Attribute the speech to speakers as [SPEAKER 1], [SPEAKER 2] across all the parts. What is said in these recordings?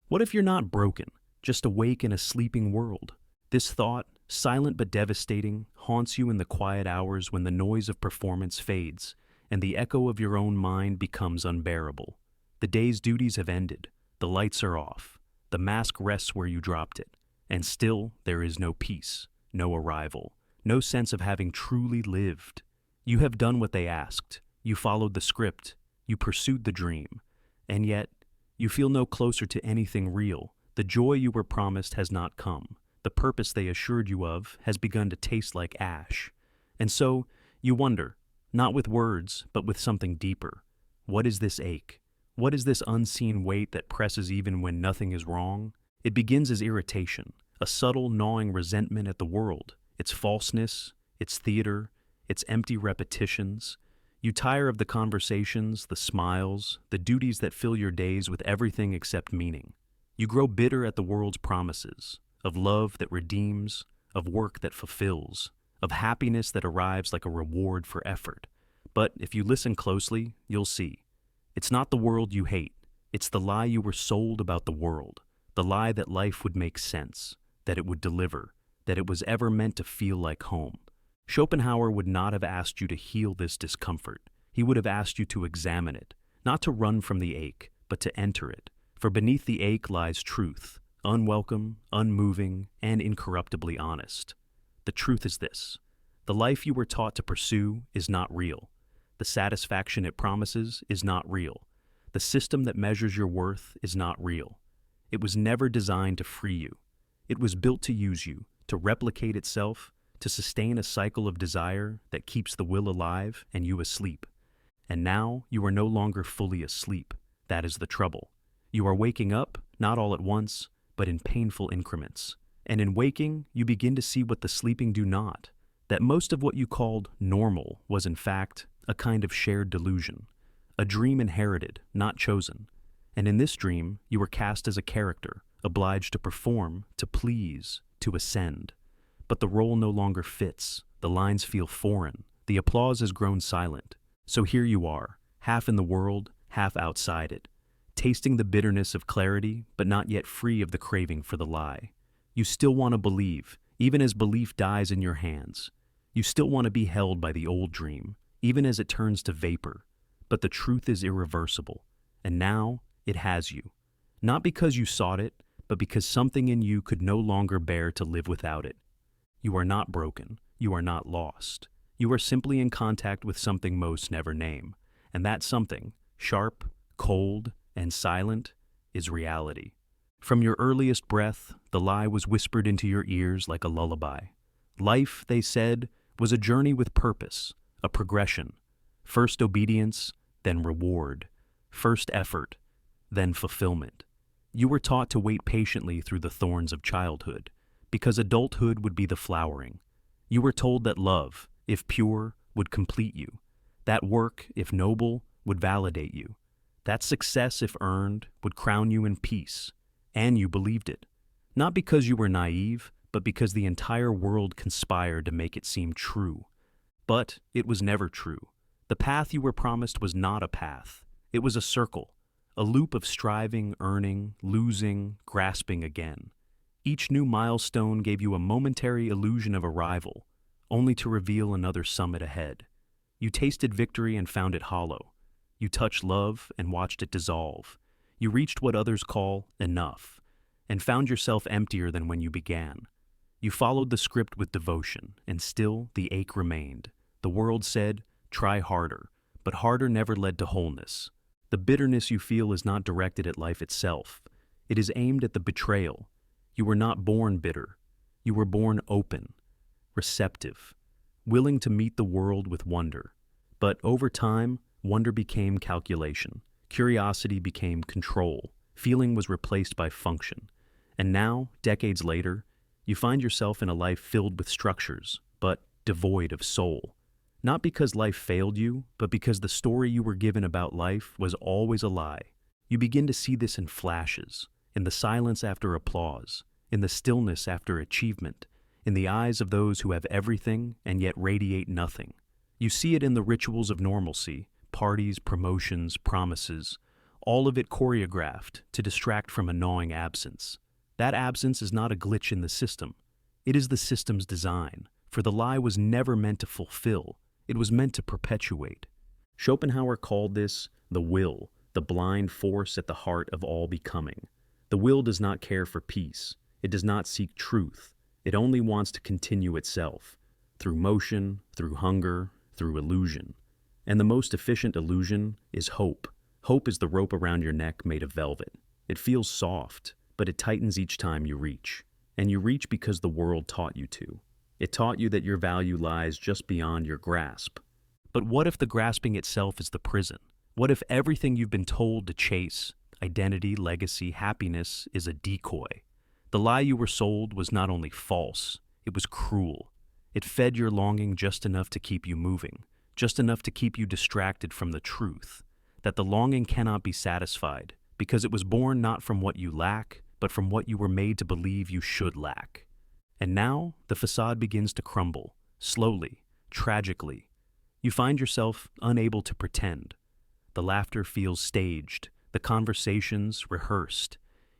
[SPEAKER 1] What if you're not broken, just awake in a sleeping world? This thought, silent but devastating, haunts you in the quiet hours when the noise of performance fades and the echo of your own mind becomes unbearable. The day's duties have ended, the lights are off, the mask rests where you dropped it, and still there is no peace, no arrival, no sense of having truly lived. You have done what they asked, you followed the script, you pursued the dream, and yet you feel no closer to anything real. The joy you were promised has not come. The purpose they assured you of has begun to taste like ash. And so you wonder, not with words, but with something deeper. What is this ache? What is this unseen weight that presses even when nothing is wrong? It begins as irritation, a subtle gnawing resentment at the world, its falseness, its theater, its empty repetitions. You tire of the conversations, the smiles, the duties that fill your days with everything except meaning. You grow bitter at the world's promises, of love that redeems, of work that fulfills, of happiness that arrives like a reward for effort. But if you listen closely, you'll see. It's not the world you hate. It's the lie you were sold about the world. The lie that life would make sense, that it would deliver, that it was ever meant to feel like home. Schopenhauer would not have asked you to heal this discomfort. He would have asked you to examine it, not to run from the ache, but to enter it. For beneath the ache lies truth, unwelcome, unmoving, and incorruptibly honest. The truth is this: the life you were taught to pursue is not real. The satisfaction it promises is not real. The system that measures your worth is not real. It was never designed to free you. It was built to use you, to replicate itself, to sustain a cycle of desire that keeps the will alive and you asleep. And now you are no longer fully asleep. That is the trouble. You are waking up, not all at once, but in painful increments. And in waking, you begin to see what the sleeping do not, that most of what you called normal was in fact a kind of shared delusion, a dream inherited, not chosen. And in this dream, you were cast as a character, obliged to perform, to please, to ascend. But the role no longer fits, the lines feel foreign, the applause has grown silent. So here you are, half in the world, half outside it, tasting the bitterness of clarity, but not yet free of the craving for the lie. You still want to believe, even as belief dies in your hands. You still want to be held by the old dream, even as it turns to vapor. But the truth is irreversible, and now it has you. Not because you sought it, but because something in you could no longer bear to live without it. You are not broken. You are not lost. You are simply in contact with something most never name, and that something, sharp, cold, and silent, is reality. From your earliest breath, the lie was whispered into your ears like a lullaby. Life, they said, was a journey with purpose, a progression. First obedience, then reward. First effort, then fulfillment. You were taught to wait patiently through the thorns of childhood, because adulthood would be the flowering. You were told that love, if pure, would complete you. That work, if noble, would validate you. That success, if earned, would crown you in peace. And you believed it. Not because you were naive, but because the entire world conspired to make it seem true. But it was never true. The path you were promised was not a path. It was a circle, a loop of striving, earning, losing, grasping again. Each new milestone gave you a momentary illusion of arrival, only to reveal another summit ahead. You tasted victory and found it hollow. You touched love and watched it dissolve. You reached what others call enough, and found yourself emptier than when you began. You followed the script with devotion, and still the ache remained. The world said, try harder, but harder never led to wholeness. The bitterness you feel is not directed at life itself. It is aimed at the betrayal. You were not born bitter. You were born open, receptive, willing to meet the world with wonder. But over time, wonder became calculation. Curiosity became control. Feeling was replaced by function. And now, decades later, you find yourself in a life filled with structures, but devoid of soul. Not because life failed you, but because the story you were given about life was always a lie. You begin to see this in flashes, in the silence after applause, in the stillness after achievement, in the eyes of those who have everything and yet radiate nothing. You see it in the rituals of normalcy, parties, promotions, promises, all of it choreographed to distract from a gnawing absence. That absence is not a glitch in the system. It is the system's design, for the lie was never meant to fulfill, it was meant to perpetuate. Schopenhauer called this the will, the blind force at the heart of all becoming. The will does not care for peace. It does not seek truth. It only wants to continue itself, through motion, through hunger, through illusion. And the most efficient illusion is hope. Hope is the rope around your neck made of velvet. It feels soft, but it tightens each time you reach. And you reach because the world taught you to. It taught you that your value lies just beyond your grasp. But what if the grasping itself is the prison? What if everything you've been told to chase, identity, legacy, happiness, is a decoy? The lie you were sold was not only false, it was cruel. It fed your longing just enough to keep you moving, just enough to keep you distracted from the truth, that the longing cannot be satisfied, because it was born not from what you lack, but from what you were made to believe you should lack. And now, the facade begins to crumble, slowly, tragically. You find yourself unable to pretend. The laughter feels staged, the conversations rehearsed.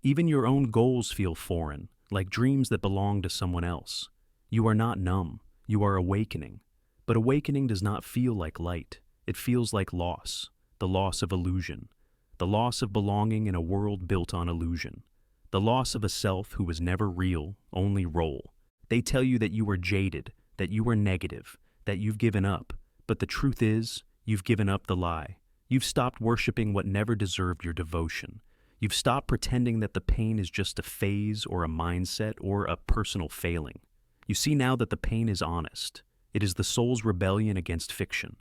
[SPEAKER 1] Even your own goals feel foreign, like dreams that belong to someone else. You are not numb, you are awakening. But awakening does not feel like light. It feels like loss, the loss of illusion, the loss of belonging in a world built on illusion, the loss of a self who was never real, only role. They tell you that you are jaded, that you are negative, that you've given up. But the truth is, you've given up the lie. You've stopped worshiping what never deserved your devotion. You've stopped pretending that the pain is just a phase or a mindset or a personal failing. You see now that the pain is honest. It is the soul's rebellion against fiction.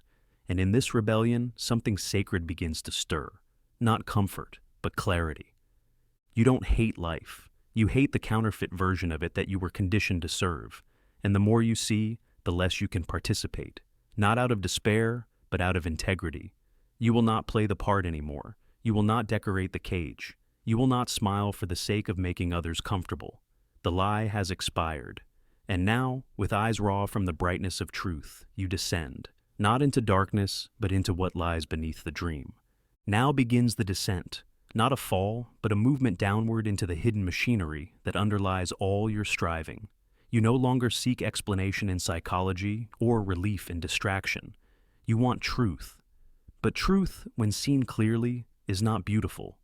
[SPEAKER 1] And in this rebellion, something sacred begins to stir. Not comfort, but clarity. You don't hate life. You hate the counterfeit version of it that you were conditioned to serve. And the more you see, the less you can participate. Not out of despair, but out of integrity. You will not play the part anymore. You will not decorate the cage. You will not smile for the sake of making others comfortable. The lie has expired. And now, with eyes raw from the brightness of truth, you descend, not into darkness, but into what lies beneath the dream. Now begins the descent, not a fall, but a movement downward into the hidden machinery that underlies all your striving. You no longer seek explanation in psychology or relief in distraction. You want truth. But truth, when seen clearly, is not beautiful.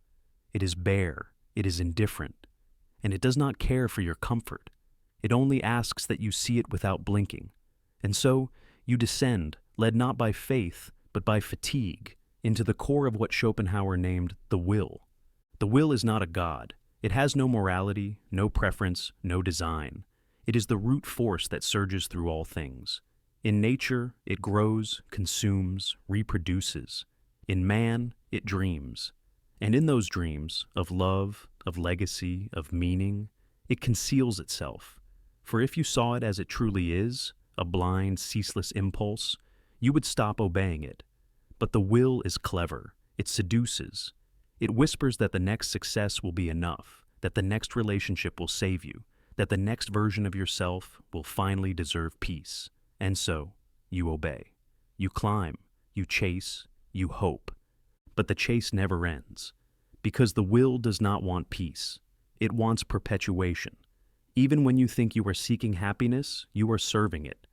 [SPEAKER 1] It is bare, it is indifferent, and it does not care for your comfort. It only asks that you see it without blinking. And so, you descend, led not by faith, but by fatigue, into the core of what Schopenhauer named the will. The will is not a god. It has no morality, no preference, no design. It is the root force that surges through all things. In nature, it grows, consumes, reproduces. In man, it dreams. And in those dreams, of love, of legacy, of meaning, it conceals itself. For if you saw it as it truly is, a blind, ceaseless impulse, you would stop obeying it. But the will is clever. It seduces. It whispers that the next success will be enough, that the next relationship will save you, that the next version of yourself will finally deserve peace. And so, you obey. You climb, you chase, you hope. But the chase never ends, because the will does not want peace. It wants perpetuation. Even when you think you are seeking happiness, you are serving it.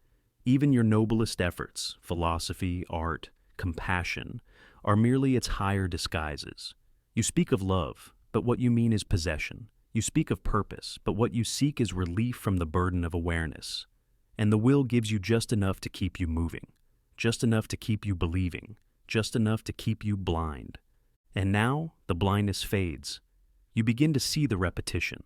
[SPEAKER 1] Even your noblest efforts, philosophy, art, compassion, are merely its higher disguises. You speak of love, but what you mean is possession. You speak of purpose, but what you seek is relief from the burden of awareness. And the will gives you just enough to keep you moving, just enough to keep you believing, just enough to keep you blind. And now, the blindness fades. You begin to see the repetition,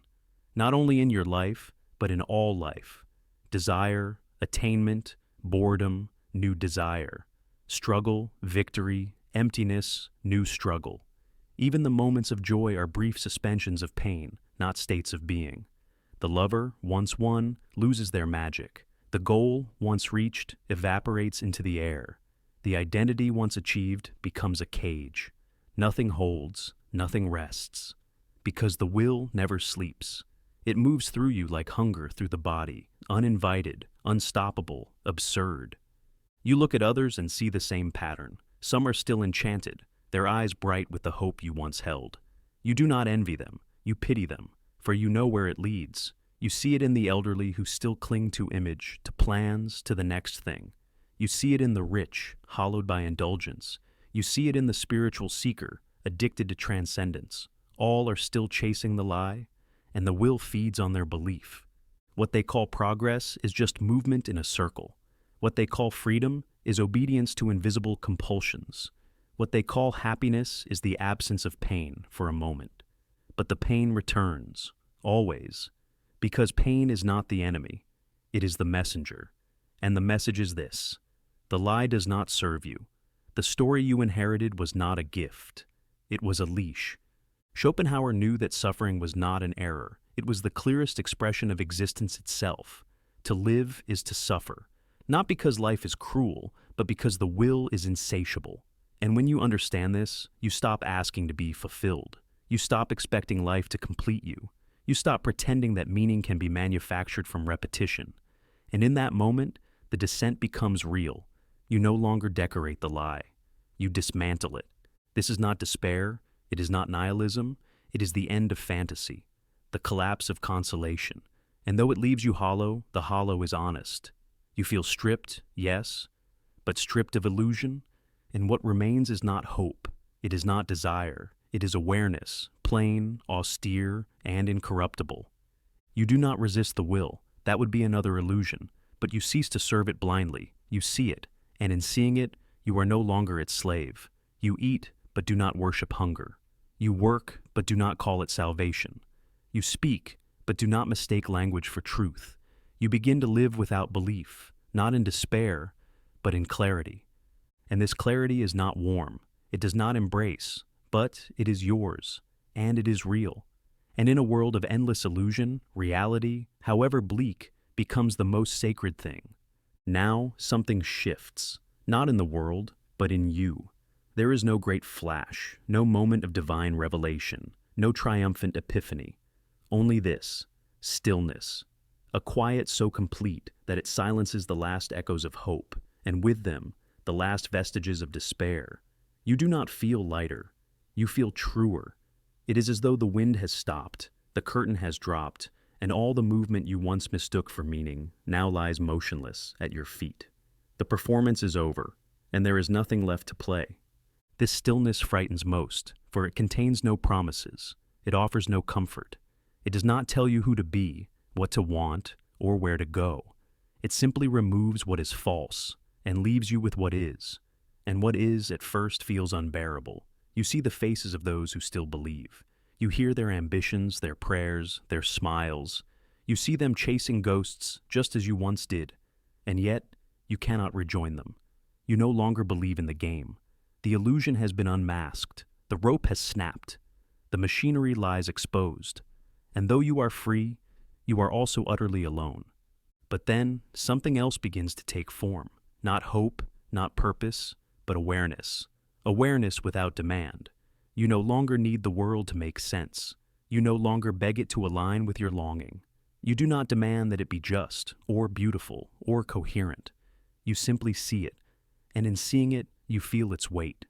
[SPEAKER 1] not only in your life, but in all life. Desire, attainment, boredom, new desire. Struggle, victory, emptiness, new struggle. Even the moments of joy are brief suspensions of pain, not states of being. The lover, once won, loses their magic. The goal, once reached, evaporates into the air. The identity, once achieved, becomes a cage. Nothing holds, nothing rests. Because the will never sleeps. It moves through you like hunger through the body, uninvited, unstoppable, absurd. You look at others and see the same pattern. Some are still enchanted. their eyes bright with the hope you once held. You do not envy them, you pity them, for you know where it leads. You see it in the elderly who still cling to image, to plans, to the next thing. You see it in the rich, hollowed by indulgence. You see it in the spiritual seeker, addicted to transcendence. All are still chasing the lie, and the will feeds on their belief. What they call progress is just movement in a circle. What they call freedom is obedience to invisible compulsions. What they call happiness is the absence of pain for a moment. But the pain returns, always, because pain is not the enemy, it is the messenger. And the message is this: the lie does not serve you. The story you inherited was not a gift, it was a leash. Schopenhauer knew that suffering was not an error, it was the clearest expression of existence itself. To live is to suffer, not because life is cruel, but because the will is insatiable. And when you understand this, you stop asking to be fulfilled. You stop expecting life to complete you. You stop pretending that meaning can be manufactured from repetition. And in that moment, the descent becomes real. You no longer decorate the lie. You dismantle it. This is not despair. It is not nihilism. It is the end of fantasy, the collapse of consolation. And though it leaves you hollow, the hollow is honest. You feel stripped, yes, but stripped of illusion. And what remains is not hope. It is not desire. It is awareness, plain, austere, and incorruptible. You do not resist the will. That would be another illusion. But you cease to serve it blindly. You see it, and in seeing it, you are no longer its slave. You eat, but do not worship hunger. You work, but do not call it salvation. You speak, but do not mistake language for truth. You begin to live without belief, not in despair, but in clarity. And this clarity is not warm. It does not embrace, but it is yours, and it is real. And in a world of endless illusion, reality, however bleak, becomes the most sacred thing. Now something shifts, not in the world, but in you. There is no great flash, no moment of divine revelation, no triumphant epiphany. Only this: stillness. A quiet so complete that it silences the last echoes of hope, and with them, the last vestiges of despair. You do not feel lighter. You feel truer. It is as though the wind has stopped, the curtain has dropped, and all the movement you once mistook for meaning now lies motionless at your feet. The performance is over, and there is nothing left to play. This stillness frightens most, for it contains no promises. It offers no comfort. It does not tell you who to be, what to want, or where to go. It simply removes what is false and leaves you with what is. And what is at first feels unbearable. You see the faces of those who still believe. You hear their ambitions, their prayers, their smiles. You see them chasing ghosts just as you once did. And yet, you cannot rejoin them. You no longer believe in the game. The illusion has been unmasked. The rope has snapped. The machinery lies exposed. And though you are free, you are also utterly alone. But then, something else begins to take form. Not hope, not purpose, but awareness. Awareness without demand. You no longer need the world to make sense. You no longer beg it to align with your longing. You do not demand that it be just, or beautiful, or coherent. You simply see it, and in seeing it, you feel its weight.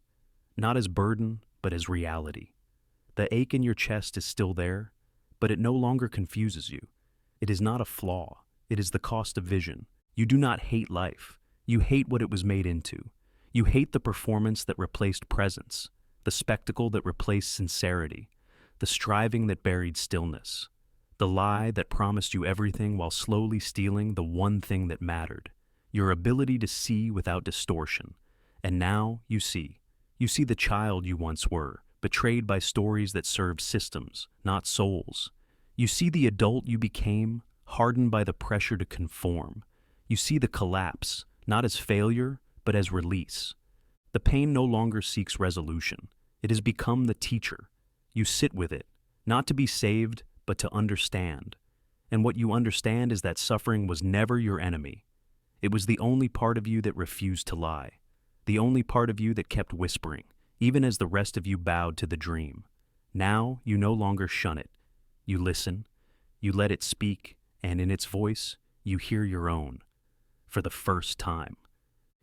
[SPEAKER 1] Not as burden, but as reality. The ache in your chest is still there, but it no longer confuses you. It is not a flaw. It is the cost of vision. You do not hate life. You hate what it was made into. You hate the performance that replaced presence, the spectacle that replaced sincerity, the striving that buried stillness, the lie that promised you everything while slowly stealing the one thing that mattered, your ability to see without distortion. And now you see. You see the child you once were, betrayed by stories that served systems, not souls. You see the adult you became, hardened by the pressure to conform. You see the collapse, not as failure, but as release. The pain no longer seeks resolution. It has become the teacher. You sit with it, not to be saved, but to understand. And what you understand is that suffering was never your enemy. It was the only part of you that refused to lie, the only part of you that kept whispering, even as the rest of you bowed to the dream. Now you no longer shun it. You listen, you let it speak, and in its voice, you hear your own. For the first time.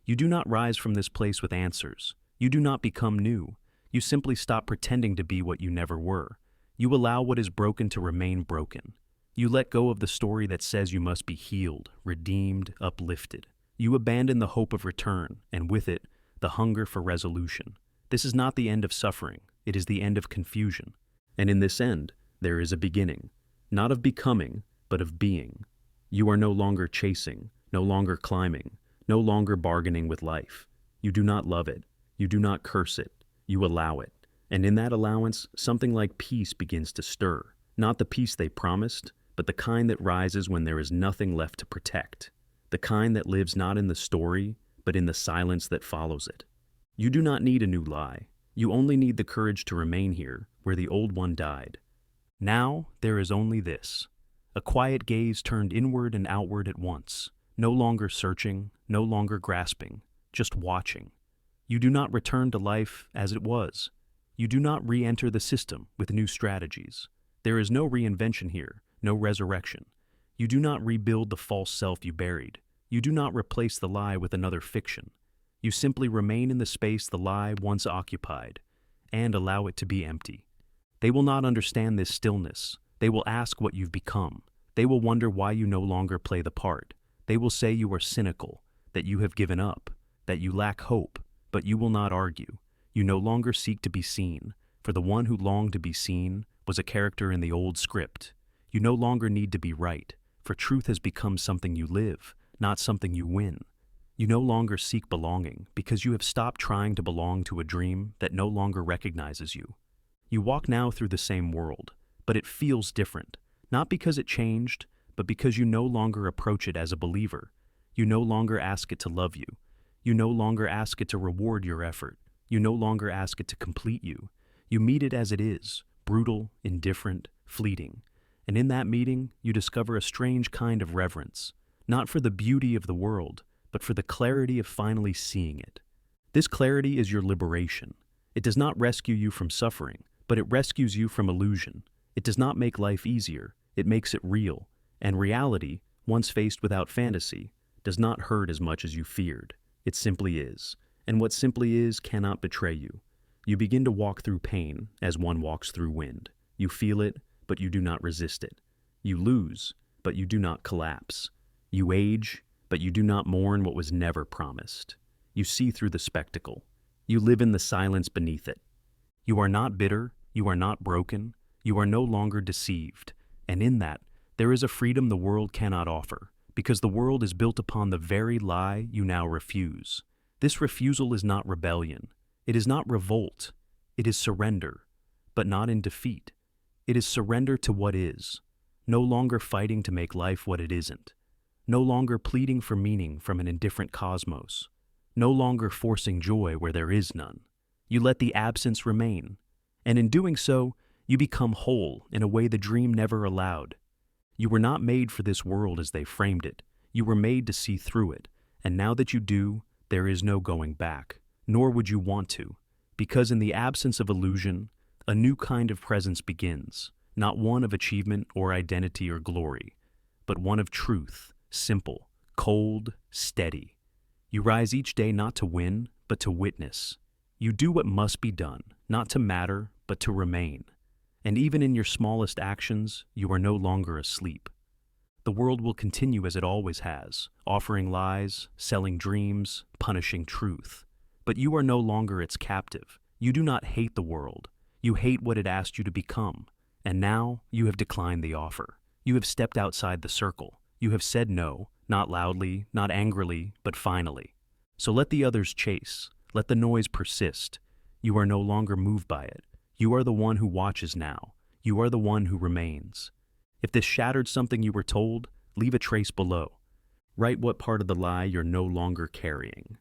[SPEAKER 1] You do not rise from this place with answers. You do not become new. You simply stop pretending to be what you never were. You allow what is broken to remain broken. You let go of the story that says you must be healed, redeemed, uplifted. You abandon the hope of return, and with it, the hunger for resolution. This is not the end of suffering, it is the end of confusion. And in this end, there is a beginning, not of becoming, but of being. You are no longer chasing, no longer climbing, no longer bargaining with life. You do not love it, you do not curse it, you allow it. And in that allowance, something like peace begins to stir. Not the peace they promised, but the kind that rises when there is nothing left to protect. The kind that lives not in the story, but in the silence that follows it. You do not need a new lie. You only need the courage to remain here, where the old one died. Now, there is only this. A quiet gaze turned inward and outward at once. No longer searching, no longer grasping, just watching. You do not return to life as it was. You do not re-enter the system with new strategies. There is no reinvention here, no resurrection. You do not rebuild the false self you buried. You do not replace the lie with another fiction. You simply remain in the space the lie once occupied, and allow it to be empty. They will not understand this stillness. They will ask what you've become. They will wonder why you no longer play the part. They will say you are cynical, that you have given up, that you lack hope, but you will not argue. You no longer seek to be seen, for the one who longed to be seen was a character in the old script. You no longer need to be right, for truth has become something you live, not something you win. You no longer seek belonging because you have stopped trying to belong to a dream that no longer recognizes you. You walk now through the same world, but it feels different, not because it changed, but because you no longer approach it as a believer. You no longer ask it to love you. You no longer ask it to reward your effort. You no longer ask it to complete you. You meet it as it is, brutal, indifferent, fleeting. And in that meeting, you discover a strange kind of reverence, not for the beauty of the world, but for the clarity of finally seeing it. This clarity is your liberation. It does not rescue you from suffering, but it rescues you from illusion. It does not make life easier, it makes it real. And reality, once faced without fantasy, does not hurt as much as you feared. It simply is. And what simply is cannot betray you. You begin to walk through pain as one walks through wind. You feel it, but you do not resist it. You lose, but you do not collapse. You age, but you do not mourn what was never promised. You see through the spectacle. You live in the silence beneath it. You are not bitter, you are not broken, you are no longer deceived. And in that, there is a freedom the world cannot offer, because the world is built upon the very lie you now refuse. This refusal is not rebellion. It is not revolt. It is surrender, but not in defeat. It is surrender to what is, no longer fighting to make life what it isn't, no longer pleading for meaning from an indifferent cosmos, no longer forcing joy where there is none. You let the absence remain, and in doing so, you become whole in a way the dream never allowed. You were not made for this world as they framed it. You were made to see through it, and now that you do, there is no going back, nor would you want to, because in the absence of illusion, a new kind of presence begins, not one of achievement or identity or glory, but one of truth, simple, cold, steady. You rise each day not to win, but to witness. You do what must be done, not to matter, but to remain. And even in your smallest actions, you are no longer asleep. The world will continue as it always has, offering lies, selling dreams, punishing truth. But you are no longer its captive. You do not hate the world. You hate what it asked you to become. And now you have declined the offer. You have stepped outside the circle. You have said no, not loudly, not angrily, but finally. So let the others chase. Let the noise persist. You are no longer moved by it. You are the one who watches now. You are the one who remains. If this shattered something you were told, leave a trace below. Write what part of the lie you're no longer carrying.